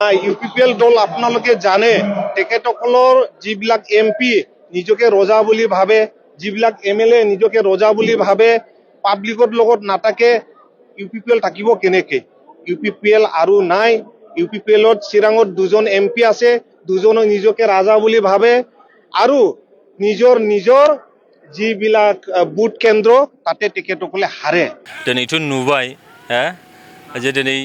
UPPL দল আপোনালোকে জানে তেখেতসকলৰ যিবিলাক এমপি নিজকে ৰজা বুলি ভাবে, যিবিলাক এমএলএ নিজকে ৰজা বুলি ভাবে, পাব্লিকৰ লগত নাথাকে, ইউপিপিএল থাকিব কেনেকে? ইউপিপিএল আৰু নাই। ইউপিপিএলত চিৰাঙত দুজন এমপি আছে, দুজনে নিজকে ৰাজা বুলি ভাবে আৰু নিজৰ যিবিলাক বুথ কেন্দ্ৰ তাতে তেখেতসকলে হাৰে। দিনैथ' नुबाय जे दिनै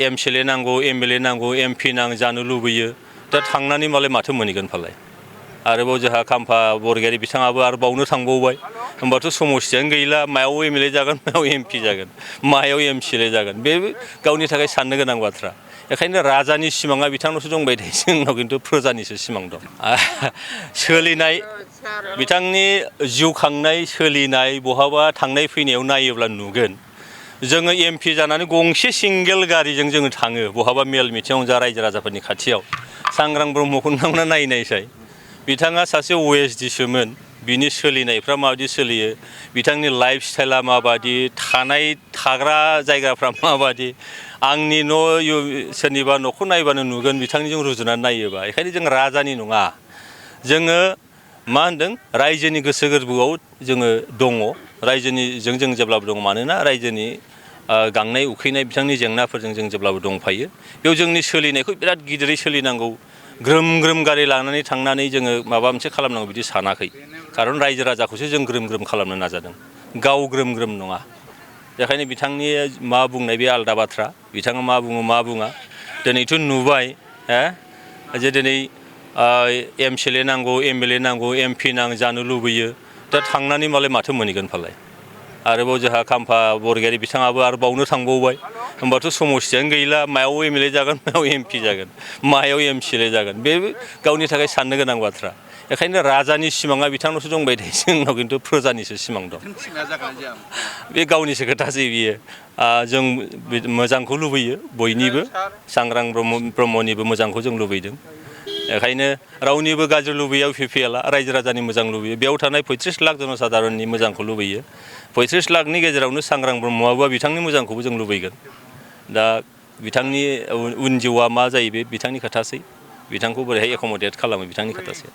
एमसिएलए नांगौ, एमएलए नांगौ, एमपि जानो लुबैयो, दा थांनानै मालाय माथो मोनहैगोन फालाय? आरोबाव जोंहा खाम्फा बरगयारी बिथाङाबो आरो बावनो थांबावबाय, होमबाथ' समस्थियानो गैला, मायाव एमएलए जागोन, मायाव एमपि जागोन, मायाव एमसिएलए जागोन, बे गावनि थाखाय साननो गोनां बाथ्रा। बेखायनो राजानि सिमाङा बिथांनावसो दंबाय थायो, जोंनाव खिन्थु प्रजानिसो सिमां दं। सोलिनाय बिथांनि जिउ खांनाय सोलिनाय बहाबा थांनाय फैनायाव नायोब्ला नुगोन जोङो एमपि जानानै गंसे सिंगेल गारिजों जोङो थाङो बहाबा मेल मिथिङाव जा रायजो राजाफोरनि खाथियाव। सांग्रां ब्रह्मखौ नोंथांमोना नायनायसाय, बिथाङा सासे ओएसडिसोमोन, बिनि सोलिनायफ्रा माबायदि सोलियो, बिथांनि लाइफ स्टाइला माबायदि, थाग्रा जायगाफ्रा माबायदि, आंनि न' सोरनिबा न'खौ नायबानो नुगोन बिथांनिजों रुजुनानै नायोबा। बेखायनो जों राजानि नङा, जोङो मा होनदों रायजोनि गोसो गोरबोआव जोङो दङ, रायजोनिजों जों जेब्लाबो दङ, मानोना रायजोनि गांनाय उखैनाय बिथांनि जेंनाफोरजों जों जेब्लाबो दंफायो। बेयाव जोंनि सोलिनायखौ बिराद गिदिरै सोलिनांगौ, ग्रोम ग्रोम गारि लानानै थांनानै जोङो माबा मोनसे खालामनांगौ बिदि सानाखै। खारन रायजो राजाखौसो जों ग्रोम ग्रोम खालामनो नाजादों, गाव ग्रोम ग्रोम नङा। बेखायनो बिथांनि मा बुंनाय बे आलादा बाथ्रा, बिथाङा मा बुङो मा बुङा। दिनैथ' नुबाय जे दिनै एमसिएलए नांगौ, एमएलए नांगौ, एमपि जानो लुबैयो, दा थांनानै मालाय माथो मोनहैगोन फालाय? आरोबाव जोंहा खाम्फा बरगयारी बिथाङाबो आरो बावनो थांबावबाय, होमबाथ' समस्थियानो गैला, मायाव एमएलए जागोन, मायाव एमपि जागोन, मायाव एमसिएलए जागोन, बे गावनि थाखाय साननो गोनां बाथ्रा। बेखायनो राजानि सिमाङा बिथांनावसो दंबाय थायो, जोंनाव खिन्थु प्रजानिसो सिमां दं। बे गावनिसो खोथासै बियो। जों मोजांखौ लुबैयो बयनिबो, सांग्रां ब्रह्मनिबो मोजांखौ जों लुबैदों। बेखायनो रावनिबो गाज्रि लुबैया इउपिपिएलआ, रायजो राजानि मोजां लुबैयो। बेयाव थानाय 35 लाख जनसाधारननि मोजांखौ लुबैयो। 35 लाखनि गेजेरावनो सांग्रां ब्रह्मआबो बिथांनि मोजांखौबो जों लुबैगोन। दा बिथांनि उन जिउआ मा जायो बे बिथांनि खोथासै, बिथांखौ बोरैहाय एकमडेट खालामो बिथांनि खोथासै।